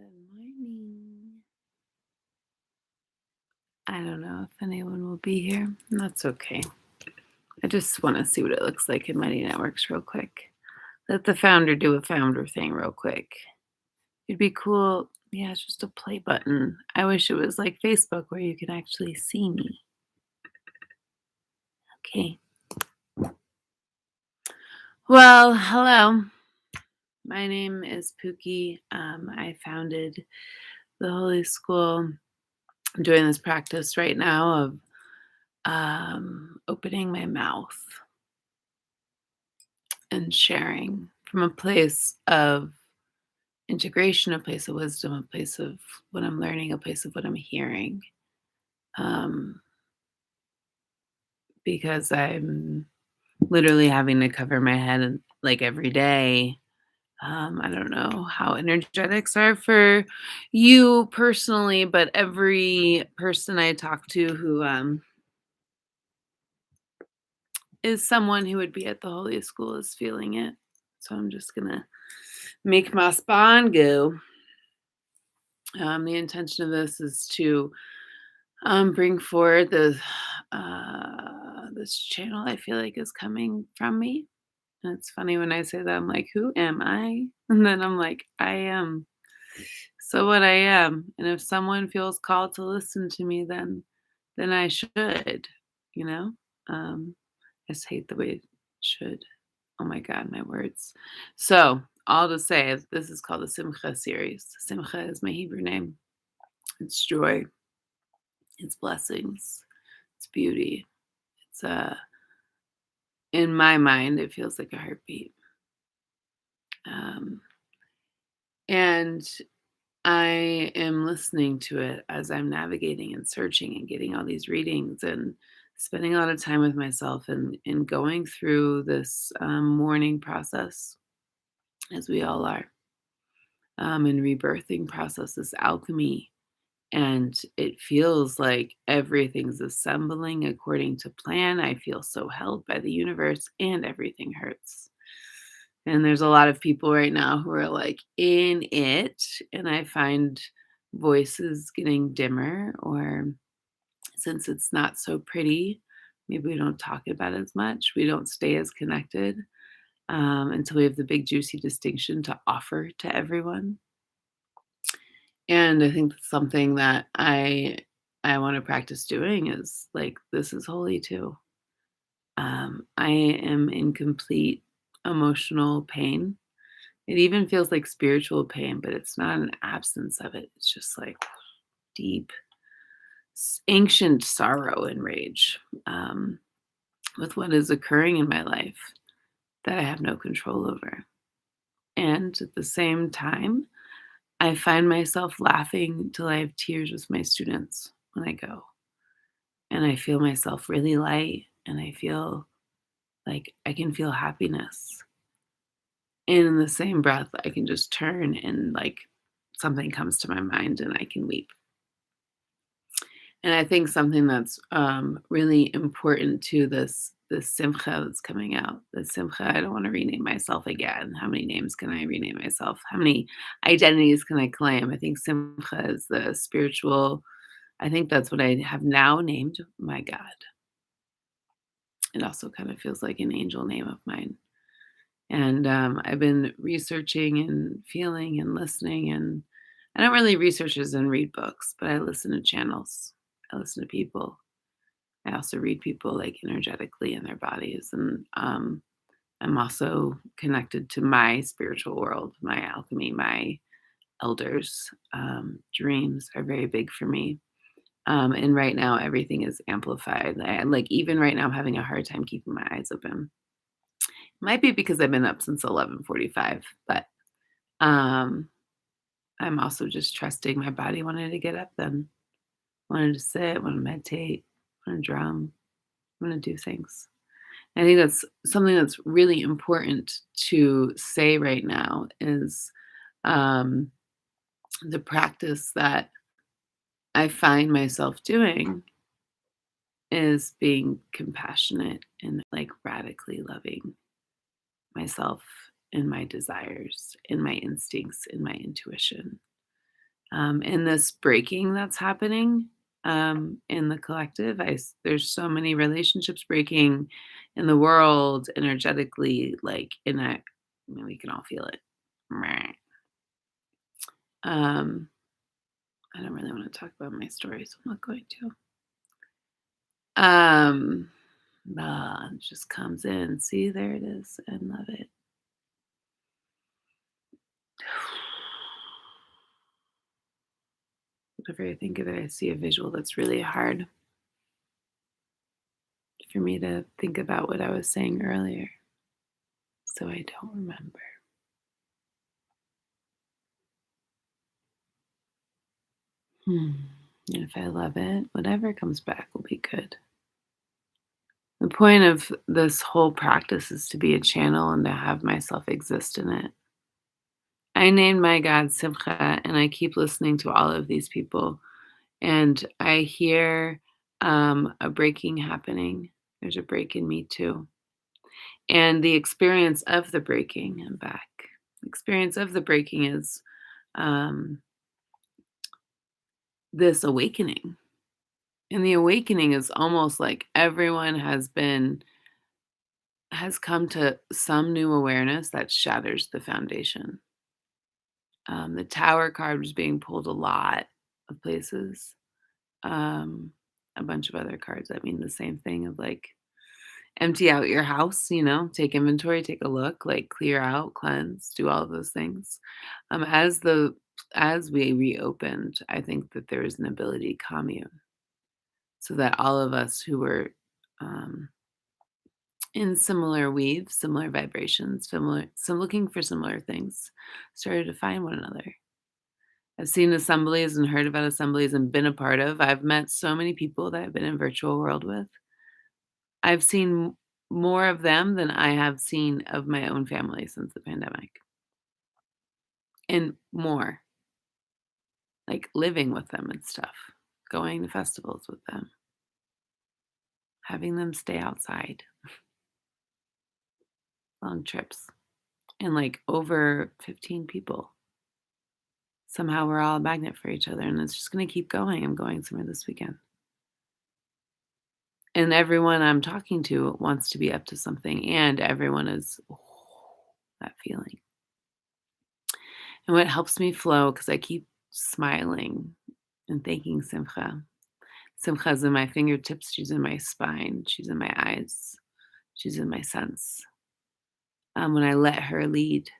Good morning. I don't know if anyone will be here. That's okay. I just want to see what it looks like in Mighty Networks real quick. Let the founder do a founder thing real quick. It'd be cool. Yeah, it's just a play button. I wish it was like Facebook where you can actually see me. Okay. Well, hello. My name is Pookie. I founded the Holy School. I'm doing this practice right now of opening my mouth and sharing from a place of integration, a place of wisdom, a place of what I'm learning, a place of what I'm hearing. Um, because I'm literally having to cover my head like every day. I don't know how energetics are for you personally, but every person I talk to who is someone who would be at the Holy School is feeling it. So I'm just gonna make my spine go. The intention of this is to bring forward this channel I feel like is coming from me. And it's funny when I say that I'm like, who am I? And then I'm like, I am. So what I am. And if someone feels called to listen to me, then I should, you know? Um, I just hate the way should. Oh my God, my words. So all to say is this is called the SIMCHA series. SIMCHA is my Hebrew name. It's joy, it's blessings, it's beauty. It's in my mind, it feels like a heartbeat. Um, and I am listening to it as I'm navigating and searching and getting all these readings and spending a lot of time with myself and going through this mourning process, as we all are, and rebirthing process, this alchemy. And it feels like everything's assembling according to plan. I feel so held by the universe, and everything hurts. And there's a lot of people right now who are like in it, and I find voices getting dimmer, or since it's not so pretty, maybe we don't talk about it as much. We don't stay as connected until we have the big juicy distinction to offer to everyone. And I think that's something that I want to practice doing is like this is holy too. I am in complete emotional pain. It even feels like spiritual pain, but it's not an absence of it. It's just like deep, ancient sorrow and rage with what is occurring in my life that I have no control over. And at the same time, I find myself laughing till I have tears with my students when I go. And I feel myself really light, and I feel like I can feel happiness. And in the same breath, I can just turn and like something comes to my mind and I can weep. And I think something that's really important to this simcha that's coming out. The simcha, I don't want to rename myself again. How many names can I rename myself? How many identities can I claim? I think simcha is the spiritual. I think that's what I have now named my God. It also kind of feels like an angel name of mine. And I've been researching and feeling and listening. And I don't really research as and read books, but I listen to channels. I listen to people. I also read people like energetically in their bodies. And I'm also connected to my spiritual world, my alchemy, my elders. Dreams are very big for me. And right now, everything is amplified. Like, even right now, I'm having a hard time keeping my eyes open. Might be because I've been up since 11:45, but um, I'm also just trusting my body wanted to get up then. Wanted to sit, want to meditate, want to drum, want to do things. I think that's something that's really important to say right now is um, the practice that I find myself doing is being compassionate and like radically loving myself and my desires and my instincts and my intuition. In this breaking that's happening, in the collective, there's so many relationships breaking in the world energetically, like, I mean, we can all feel it. Meh. Um, I don't really want to talk about my story, so I'm not going to. It just comes in. See, there it is. I love it. Whenever I think of it, I see a visual that's really hard for me to think about what I was saying earlier, so I don't remember. Hmm. And if I love it, whatever comes back will be good. The point of this whole practice is to be a channel and to have myself exist in it. I named my God Simcha, and I keep listening to all of these people, and I hear a breaking happening. There's a break in me too. And the experience of the breaking, I'm back. The experience of the breaking is um, this awakening. And the awakening is almost like everyone has come to some new awareness that shatters the foundation. The tower card was being pulled a lot of places. Um, a bunch of other cards that mean the same thing of like empty out your house, take inventory, take a look, like clear out, cleanse, do all of those things. As we reopened, I think that there is an ability to commune, so that all of us who were um, in similar weaves, similar vibrations, looking for similar things, started to find one another. I've seen assemblies and heard about assemblies and been a part of. I've met so many people that I've been in virtual world with. I've seen more of them than I have seen of my own family since the pandemic, and more, like living with them and stuff, going to festivals with them, having them stay outside, long trips, and like over 15 people. Somehow we're all a magnet for each other, and it's just going to keep going. I'm going somewhere this weekend. And everyone I'm talking to wants to be up to something, and everyone is that feeling. And what helps me flow, because I keep smiling and thanking Simcha. Simcha's in my fingertips, she's in my spine, she's in my eyes, she's in my sense. When I let her lead,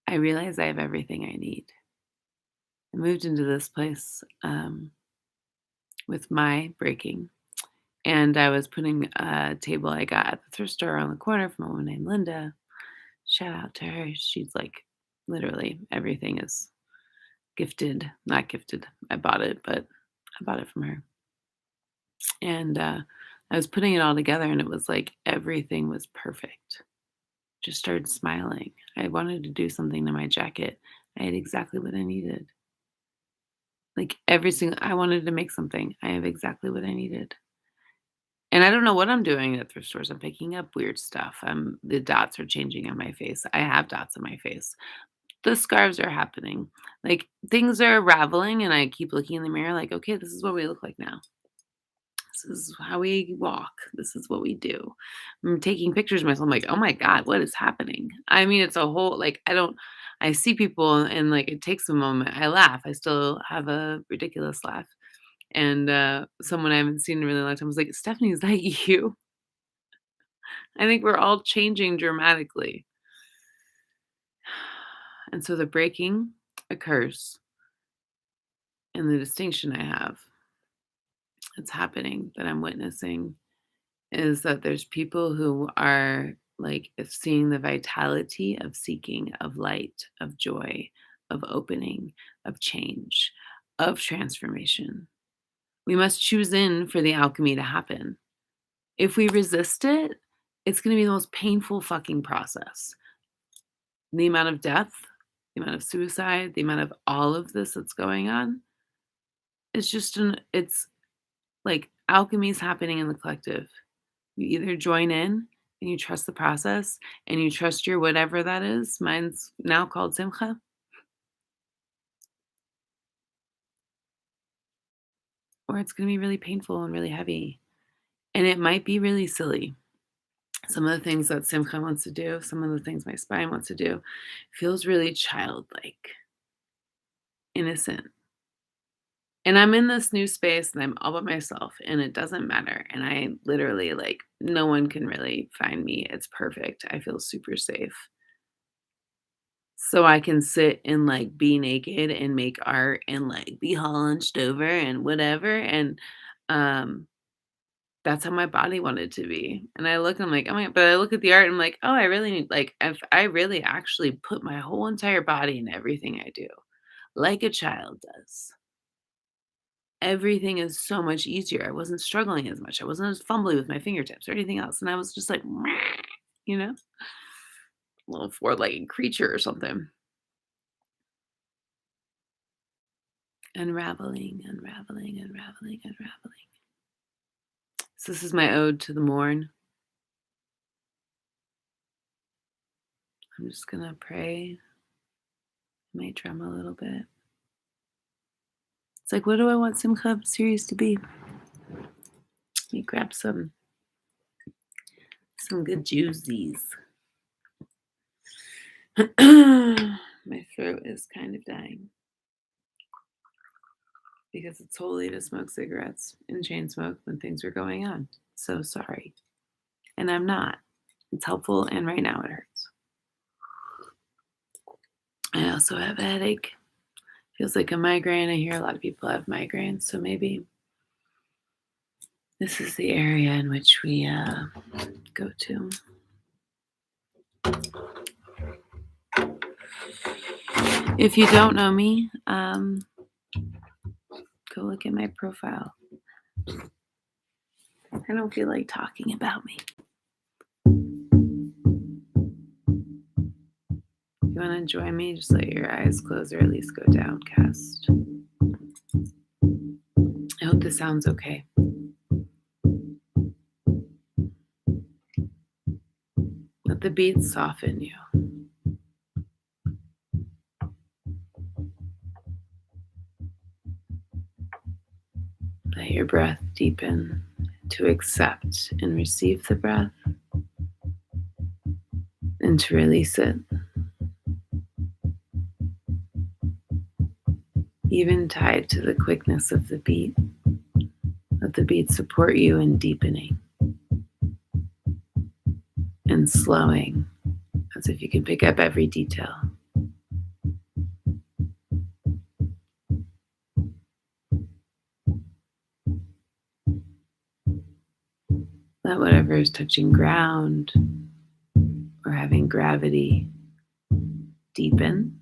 I realize I have everything I need. I moved into this place with my breaking, and I was putting a table I got at the thrift store around the corner from a woman named Linda. Shout out to her. She's like, literally, everything is gifted, not gifted. I bought it, but I bought it from her. And I was putting it all together, and it was like everything was perfect. Just started smiling. I wanted to do something to my jacket. I had exactly what I needed. Like I wanted to make something. I have exactly what I needed. And I don't know what I'm doing at thrift stores. I'm picking up weird stuff. The dots are changing on my face. I have dots on my face. The scarves are happening. Like things are raveling, and I keep looking in the mirror like, okay, this is what we look like now. This is how we walk. This is what we do. I'm taking pictures of myself. I'm like, oh my God, what is happening? I mean, it's a whole, like, I see people and like it takes a moment. I laugh. I still have a ridiculous laugh. And someone I haven't seen in a really long time was like, Stephanie, is that you? I think we're all changing dramatically. And so the breaking occurs, and the distinction I have that's happening, that I'm witnessing, is that there's people who are like seeing the vitality of seeking, of light, of joy, of opening, of change, of transformation. We must choose in for the alchemy to happen. If we resist it, it's going to be the most painful fucking process. The amount of death, the amount of suicide, the amount of all of this that's going on, it's like alchemy is happening in the collective. You either join in and you trust the process and you trust your whatever that is. Mine's now called Simcha. or it's going to be really painful and really heavy. And it might be really silly. Some of the things that Simcha wants to do, some of the things my spine wants to do, feels really childlike, innocent. And I'm in this new space and I'm all by myself and it doesn't matter. And I literally, like, no one can really find me. It's perfect. I feel super safe. So I can sit and, like, be naked and make art and, like, be hunched over and whatever. And um, that's how my body wanted to be. And I look, I'm like, oh my, but I look at the art and I'm like, oh, I really need, like, if I really actually put my whole entire body in everything I do, like a child does. Everything is so much easier. I wasn't struggling as much. I wasn't as fumbly with my fingertips or anything else. And I was just like, "Meh," you know, little four-legged creature or something. Unraveling, unraveling, unraveling, unraveling. So this is my ode to the morn. I'm just gonna pray. I might drum a little bit. It's like, what do I want Simcha series to be? Let me grab some good juices. My throat is kind of dying because it's holy to smoke cigarettes and chain smoke when things are going on. So sorry. And I'm not. It's helpful, and right now it hurts. I also have a headache. Feels like a migraine. I hear a lot of people have migraines, so maybe this is the area in which we go to. If you don't know me, go look at my profile. I don't feel like talking about me. If you want to join me, just let your eyes close or at least go downcast. I hope this sounds okay. Let the beats soften you. Let your breath deepen to accept and receive the breath and to release it. Even tied to the quickness of the beat. Let the beat support you in deepening and slowing, as if you can pick up every detail. Let whatever is touching ground or having gravity deepen.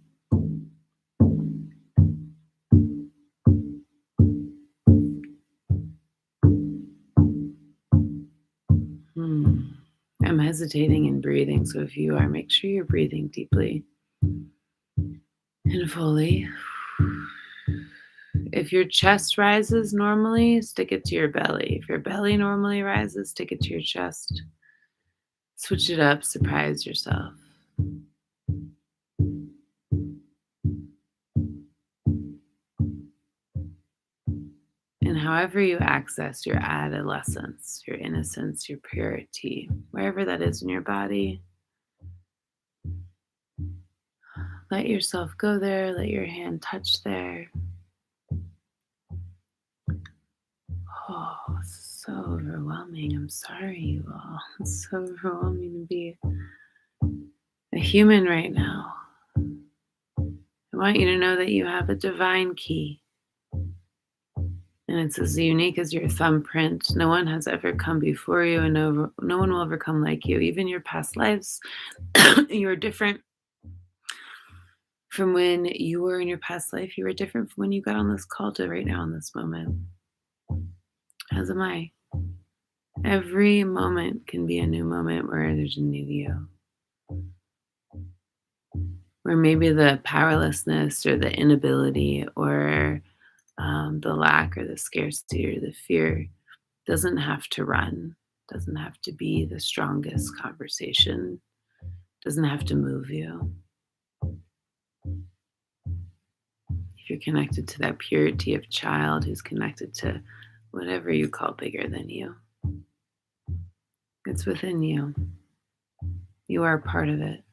I'm hesitating in breathing, so if you are, make sure you're breathing deeply and fully. If your chest rises normally, stick it to your belly. If your belly normally rises, stick it to your chest. Switch it up, surprise yourself. And however you access your adolescence, your innocence, your purity, wherever that is in your body, let yourself go there, let your hand touch there. Oh, it's so overwhelming. I'm sorry, you all. It's so overwhelming to be a human right now. I want you to know that you have a divine key. And it's as unique as your thumbprint. No one has ever come before you, and no one will ever come like you. Even your past lives, you're different from when you were in your past life. You were different from when you got on this call to right now in this moment. As am I. Every moment can be a new moment where there's a new you. Where maybe the powerlessness or the inability or the lack or the scarcity or the fear doesn't have to run, doesn't have to be the strongest conversation, doesn't have to move you. If you're connected to that purity of child who's connected to whatever you call bigger than you. It's within you. You are part of it.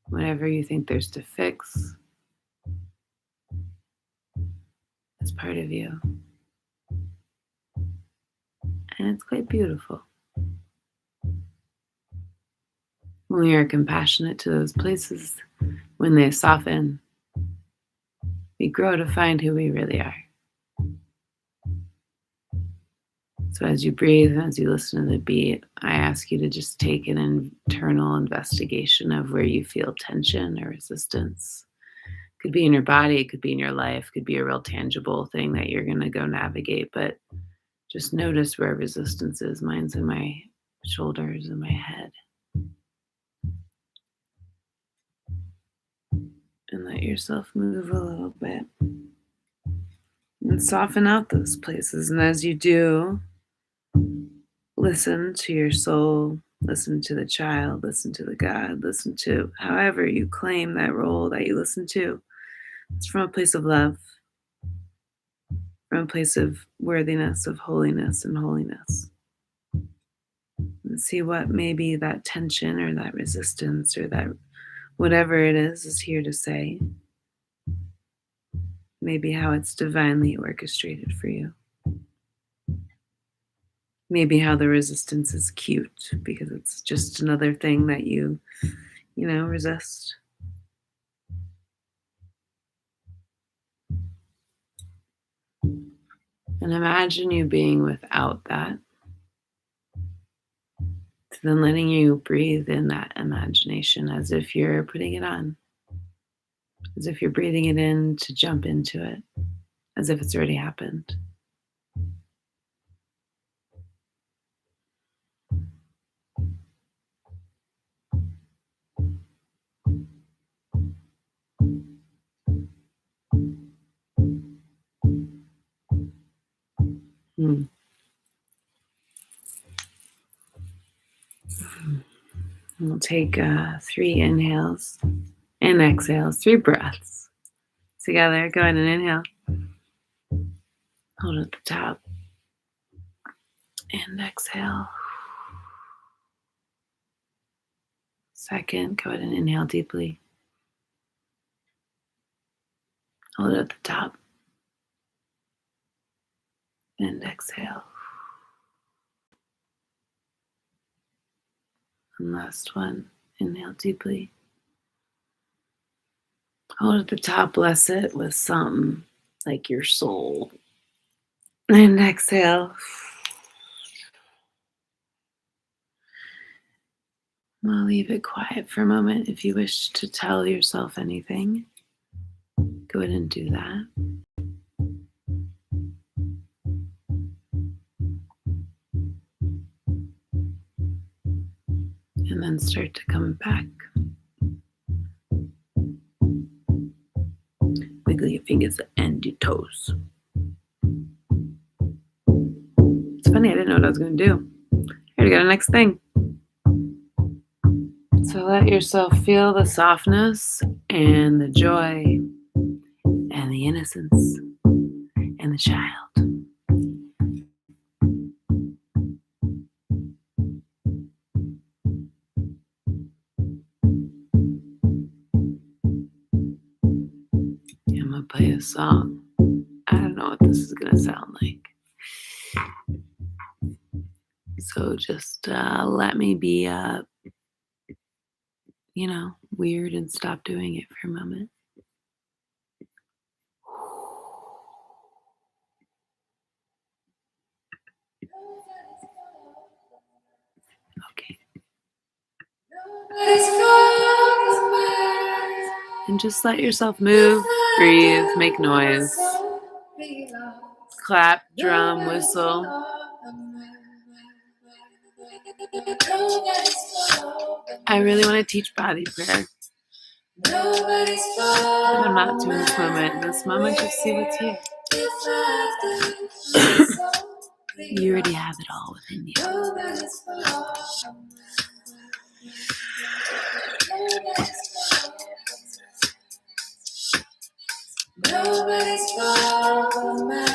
Whatever you think there's to fix is part of you. And it's quite beautiful. When we are compassionate to those places, when they soften, we grow to find who we really are. So as you breathe and as you listen to the beat, I ask you to just take an internal investigation of where you feel tension or resistance. It could be in your body, it could be in your life, it could be a real tangible thing that you're going to go navigate, but just notice where resistance is. Mine's in my shoulders and my head. And let yourself move a little bit. And soften out those places. And as you do, listen to your soul, listen to the child, listen to the God, listen to however you claim that role that you listen to. It's from a place of love, from a place of worthiness, of holiness and holiness. And see what maybe that tension or that resistance or that whatever it is here to say. Maybe how it's divinely orchestrated for you. Maybe how the resistance is cute because it's just another thing that you resist. And imagine you being without that. So then letting you breathe in that imagination as if you're putting it on. As if you're breathing it in to jump into it. As if it's already happened. Hmm. We'll take 3 inhales and exhales, 3 breaths together. Go ahead and inhale. Hold at the top. And exhale. Second, go ahead and inhale deeply. Hold it at the top. And exhale. And last one, inhale deeply. Hold at the top, bless it with something like your soul. And exhale. I'll leave it quiet for a moment. If you wish to tell yourself anything, go ahead and do that. And then start to come back. Wiggle your fingers and your toes. It's funny, I didn't know what I was going to do. I already got a next thing. So let yourself feel the softness and the joy and the innocence and the child. I'm going to play a song. I don't know what this is going to sound like. So just let me be, weird and stop doing it for a moment. Okay. And just let yourself move, breathe, make noise. Clap, drum, whistle. I really want to teach body prayer. But I'm not doing this moment. In this moment, just see what's here. You already have it all within you. Nobody's fault.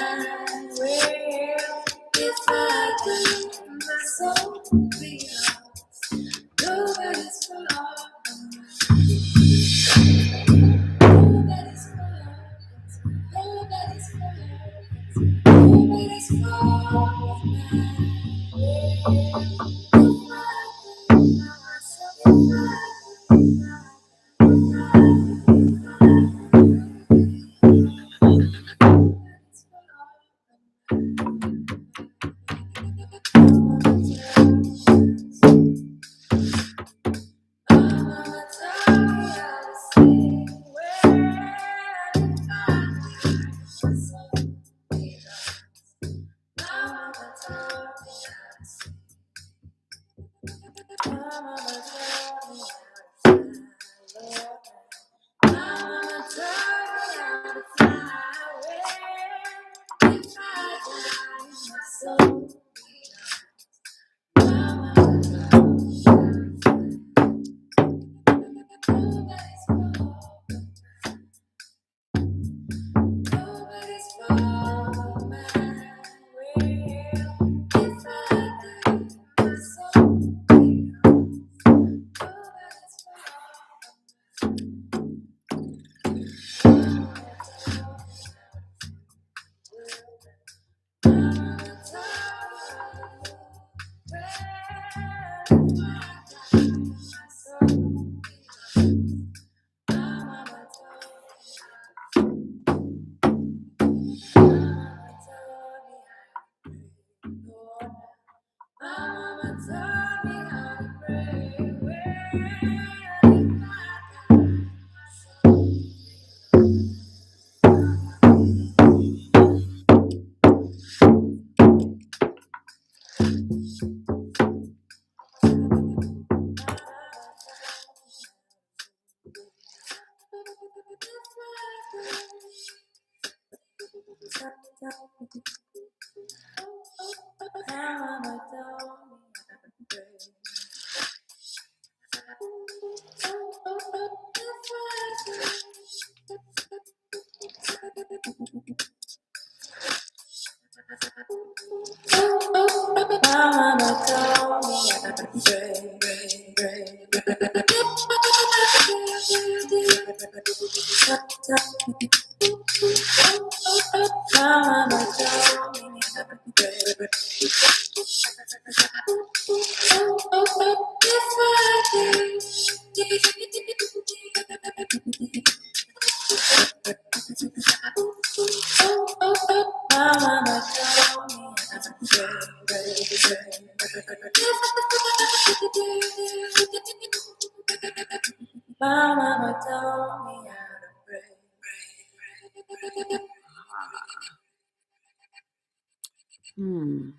Hmm.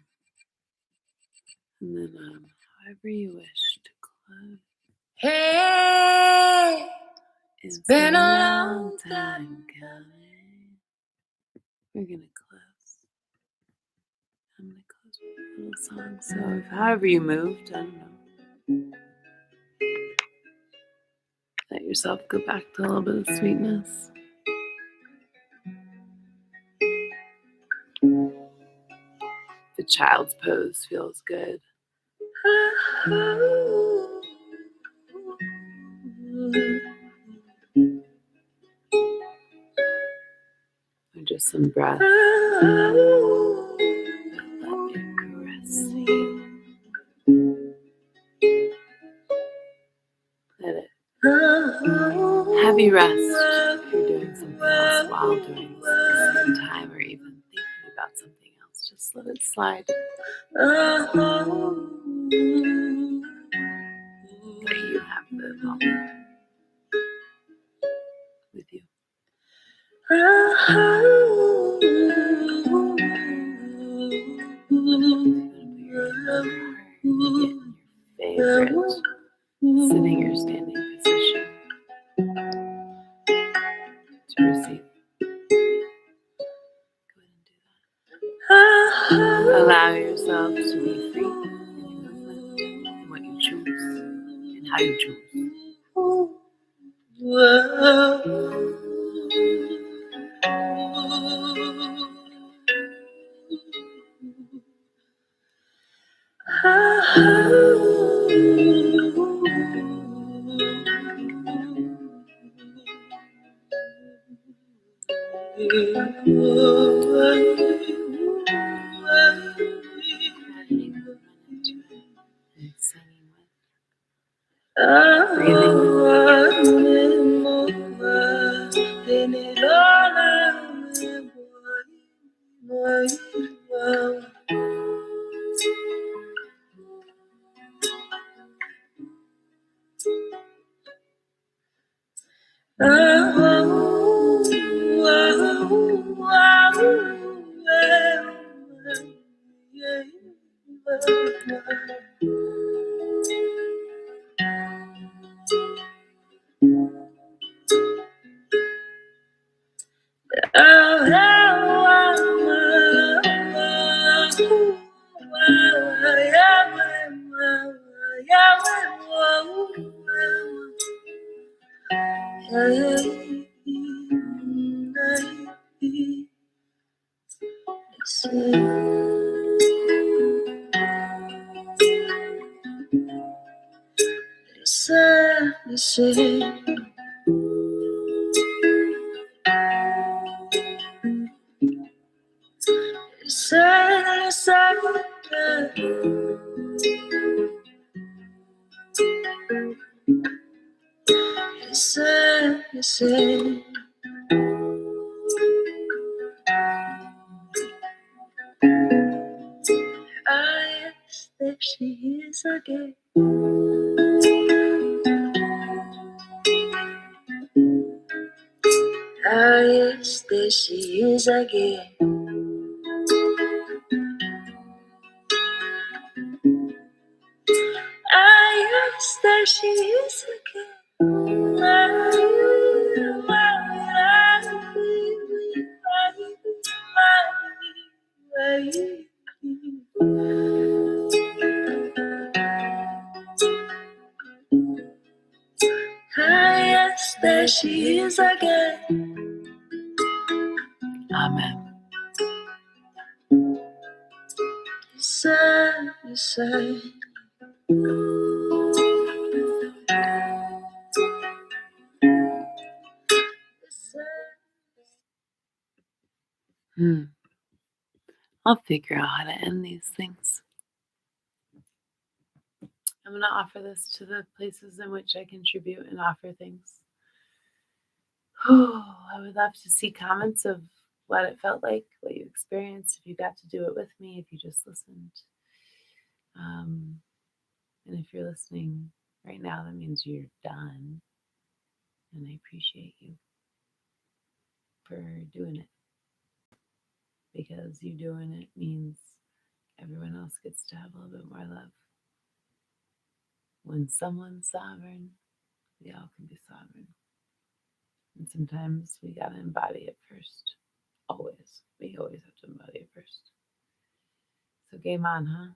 And then, however you wish to close. Hey, It's been a long time coming. We're gonna close. I'm gonna close with a little song. So, if however you moved, I don't know. Let yourself go back to a little bit of sweetness. The child's pose feels good. Or just some breath. Let me caress you. Let it have you rest if you're doing something else while doing this at the same time, or even thinking about something else. Just let it slide. Let you have the moment with you. Your favorite sitting or standing position to receive. Go ahead and do that. Allow yourself to be free in your movement and what you choose and how you choose. Adding movement into it and singing with. Breathing Amen. I'll figure out how to end these things. I'm going to offer this to the places in which I contribute and offer things. I would love to see comments of what it felt like, what you experienced, if you got to do it with me, if you just listened. And if you're listening right now, that means you're done. And I appreciate you for doing it. Because you doing it means everyone else gets to have a little bit more love. When someone's sovereign, we all can be sovereign. And sometimes we gotta embody it first. Always. We always have to embody it first. So game on, huh?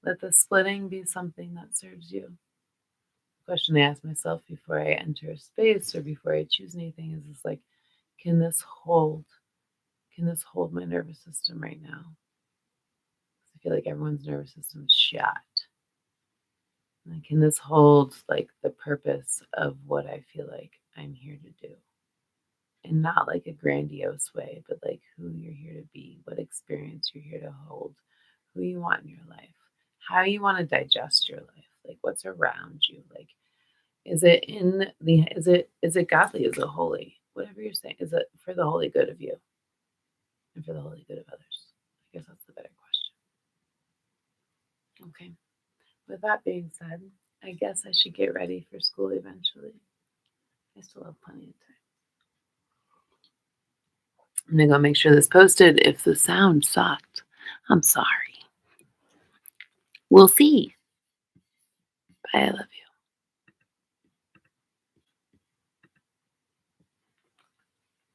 Let the splitting be something that serves you. The question I ask myself before I enter a space or before I choose anything is like, can this hold my nervous system right now? I feel like everyone's nervous system is shot. And can this hold like the purpose of what I feel like I'm here to do? And not like a grandiose way, but like who you're here to be, what experience you're here to hold, who you want in your life, how you want to digest your life, like what's around you, like is it godly, is it holy, whatever you're saying, is it for the holy good of you and for the holy good of others? I guess that's the better question. Okay. With that being said, I guess I should get ready for school eventually. I still have plenty of time. I'm going to go make sure this posted. If the sound sucked, I'm sorry. We'll see. Bye. I love you.